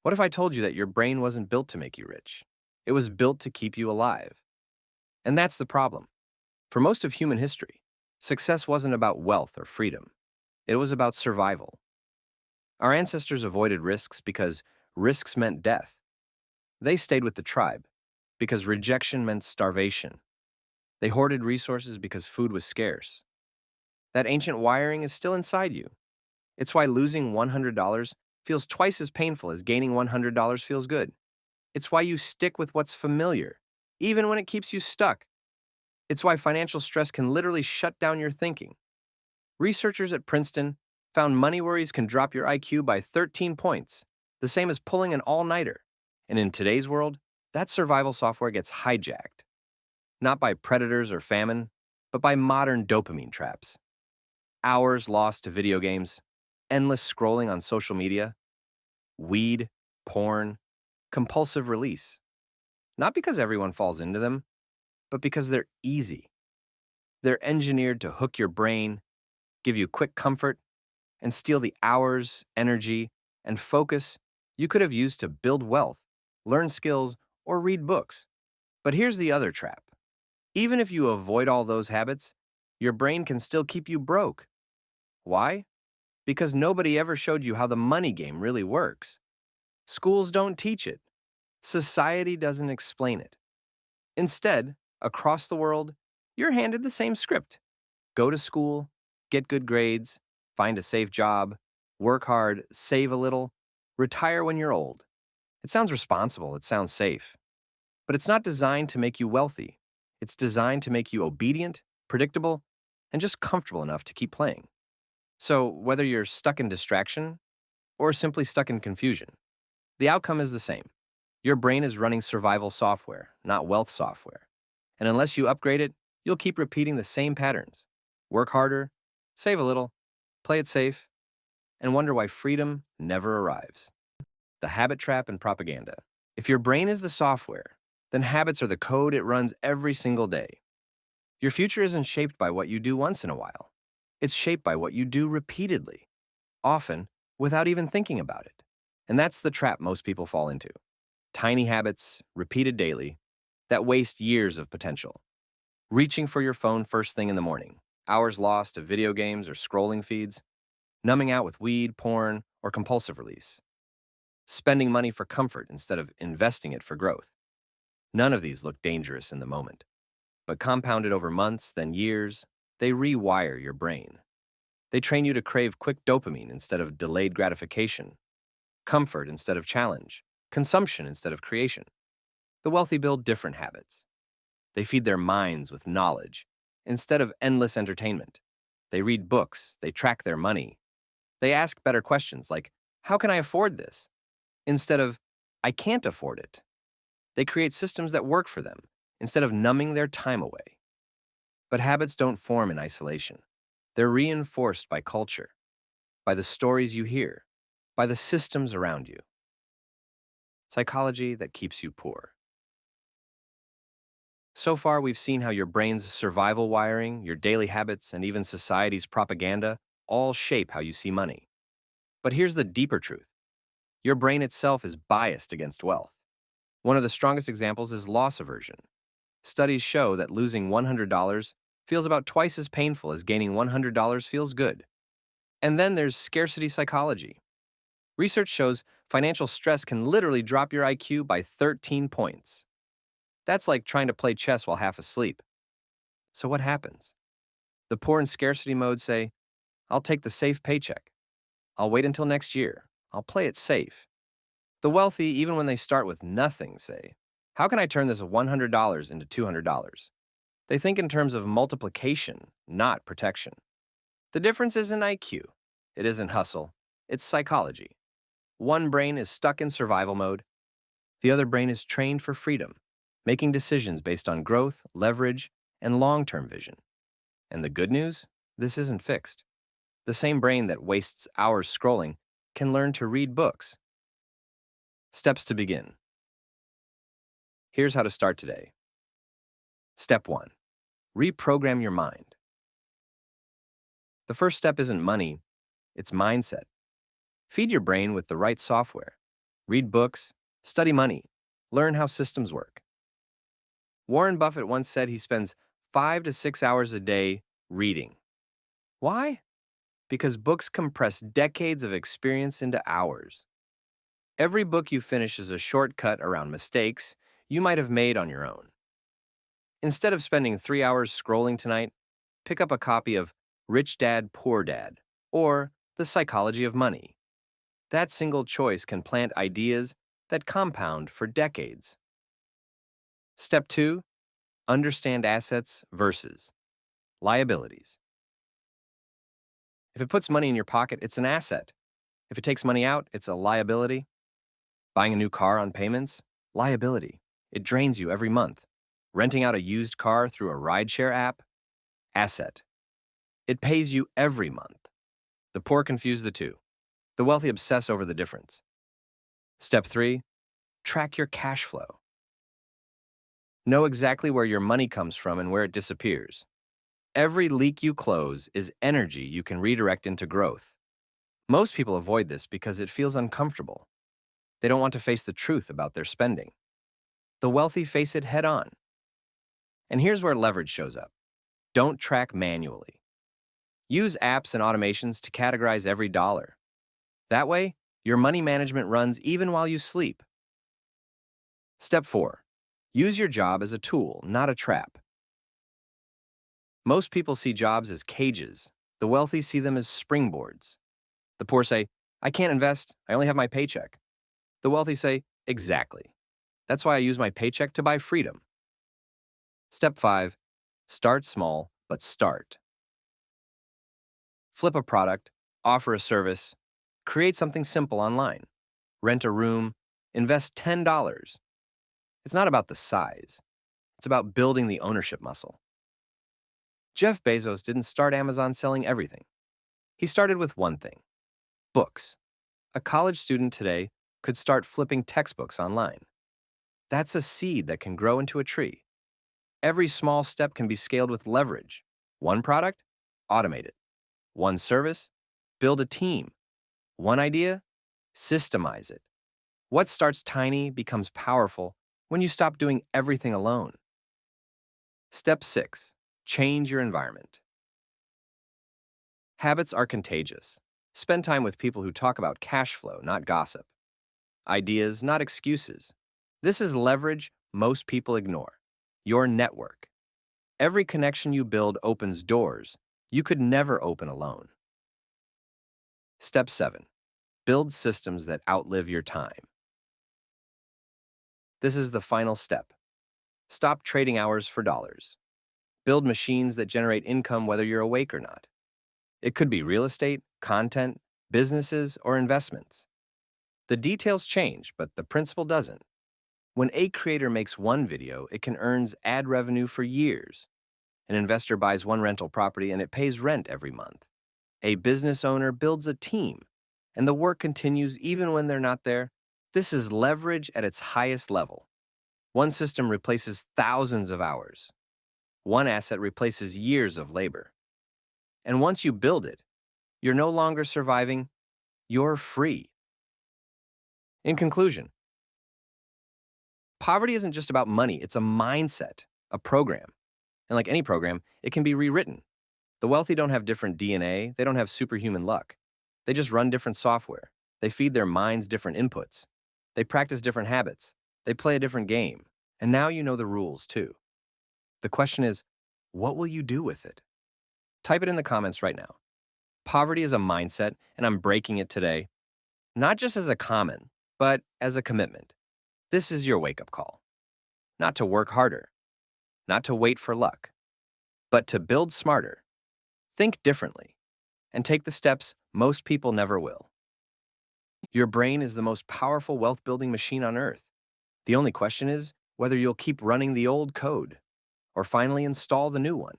What if I told you that your brain wasn't built to make you rich? It was built to keep you alive. And that's the problem. For most of human history, success wasn't about wealth or freedom. It was about survival. Our ancestors avoided risks because risks meant death. They stayed with the tribe because rejection meant starvation. They hoarded resources because food was scarce. That ancient wiring is still inside you. It's why losing $100 feels twice as painful as gaining $100 feels good. It's why you stick with what's familiar, even when it keeps you stuck. It's why financial stress can literally shut down your thinking. Researchers at Princeton found money worries can drop your IQ by 13 points, the same as pulling an all-nighter. And in today's world, that survival software gets hijacked, not by predators or famine, but by modern dopamine traps. Hours lost to video games, endless scrolling on social media, weed, porn, compulsive release. Not because everyone falls into them, but because they're easy. They're engineered to hook your brain, give you quick comfort, and steal the hours, energy, and focus you could have used to build wealth, learn skills, or read books. But here's the other trap. Even if you avoid all those habits, your brain can still keep you broke. Why? Because nobody ever showed you how the money game really works. Schools don't teach it. Society doesn't explain it. Instead, across the world, you're handed the same script. Go to school, get good grades, find a safe job, work hard, save a little, retire when you're old. It sounds responsible, it sounds safe. But it's not designed to make you wealthy. It's designed to make you obedient, predictable, and just comfortable enough to keep playing. So, whether you're stuck in distraction or simply stuck in confusion, the outcome is the same. Your brain is running survival software, not wealth software. And unless you upgrade it, you'll keep repeating the same patterns. Work harder, save a little, play it safe, and wonder why freedom never arrives. The habit trap and propaganda. If your brain is the software, then habits are the code it runs every single day. Your future isn't shaped by what you do once in a while. It's shaped by what you do repeatedly, often without even thinking about it. And that's the trap most people fall into. Tiny habits, repeated daily, that waste years of potential. Reaching for your phone first thing in the morning, hours lost to video games or scrolling feeds, numbing out with weed, porn, or compulsive release. Spending money for comfort instead of investing it for growth. None of these look dangerous in the moment, but compounded over months, then years, they rewire your brain. They train you to crave quick dopamine instead of delayed gratification, comfort instead of challenge, consumption instead of creation. The wealthy build different habits. They feed their minds with knowledge instead of endless entertainment. They read books, they track their money. They ask better questions like, how can I afford this? Instead of, I can't afford it. They create systems that work for them instead of numbing their time away. But habits don't form in isolation. They're reinforced by culture, by the stories you hear, by the systems around you. Psychology that keeps you poor. So far, we've seen how your brain's survival wiring, your daily habits, and even society's propaganda all shape how you see money. But here's the deeper truth. Your brain itself is biased against wealth. One of the strongest examples is loss aversion. Studies show that losing $100 feels about twice as painful as gaining $100 feels good. And then there's scarcity psychology. Research shows financial stress can literally drop your IQ by 13 points. That's like trying to play chess while half asleep. So what happens? The poor in scarcity mode say, I'll take the safe paycheck. I'll wait until next year. I'll play it safe. The wealthy, even when they start with nothing, say, how can I turn this $100 into $200? They think in terms of multiplication, not protection. The difference isn't IQ. It isn't hustle. It's psychology. One brain is stuck in survival mode. The other brain is trained for freedom, making decisions based on growth, leverage, and long-term vision. And the good news? This isn't fixed. The same brain that wastes hours scrolling can learn to read books. Steps to begin. Here's how to start today. Step 1. Reprogram your mind. The first step isn't money, it's mindset. Feed your brain with the right software. Read books, study money, learn how systems work. Warren Buffett once said he spends 5 to 6 hours a day reading. Why? Because books compress decades of experience into hours. Every book you finish is a shortcut around mistakes you might have made on your own. Instead of spending 3 hours scrolling tonight, pick up a copy of Rich Dad, Poor Dad or The Psychology of Money. That single choice can plant ideas that compound for decades. Step 2. Understand assets versus liabilities. If it puts money in your pocket, it's an asset. If it takes money out, it's a liability. Buying a new car on payments? Liability. It drains you every month. Renting out a used car through a rideshare app? Asset. It pays you every month. The poor confuse the two. The wealthy obsess over the difference. Step 3. Track your cash flow. Know exactly where your money comes from and where it disappears. Every leak you close is energy you can redirect into growth. Most people avoid this because it feels uncomfortable. They don't want to face the truth about their spending. The wealthy face it head on. And here's where leverage shows up. Don't track manually. Use apps and automations to categorize every dollar. That way, your money management runs even while you sleep. Step 4. Use your job as a tool, not a trap. Most people see jobs as cages. The wealthy see them as springboards. The poor say, I can't invest, I only have my paycheck. The wealthy say, exactly. That's why I use my paycheck to buy freedom. Step 5. Start small, but start. Flip a product, offer a service, create something simple online. Rent a room, invest $10. It's not about the size. It's about building the ownership muscle. Jeff Bezos didn't start Amazon selling everything. He started with one thing: books. A college student today could start flipping textbooks online. That's a seed that can grow into a tree. Every small step can be scaled with leverage. One product? Automate it. One service? Build a team. One idea? Systemize it. What starts tiny becomes powerful when you stop doing everything alone. Step 6. Change your environment. Habits are contagious. Spend time with people who talk about cash flow, not gossip. Ideas, not excuses. This is leverage most people ignore. Your network. Every connection you build opens doors you could never open alone. Step 7. Build systems that outlive your time. This is the final step. Stop trading hours for dollars. Build machines that generate income whether you're awake or not. It could be real estate, content, businesses, or investments. The details change, but the principle doesn't. When a creator makes one video, it can earn ad revenue for years. An investor buys one rental property and it pays rent every month. A business owner builds a team, and the work continues even when they're not there. This is leverage at its highest level. One system replaces thousands of hours. One asset replaces years of labor. And once you build it, you're no longer surviving, you're free. In conclusion, poverty isn't just about money, it's a mindset, a program. And like any program, it can be rewritten. The wealthy don't have different DNA, they don't have superhuman luck. They just run different software. They feed their minds different inputs. They practice different habits. They play a different game. And now you know the rules too. The question is, what will you do with it? Type it in the comments right now. Poverty is a mindset, and I'm breaking it today. Not just as a comment, but as a commitment. This is your wake-up call. Not to work harder, not to wait for luck, but to build smarter, think differently, and take the steps most people never will. Your brain is the most powerful wealth-building machine on earth. The only question is whether you'll keep running the old code or finally install the new one.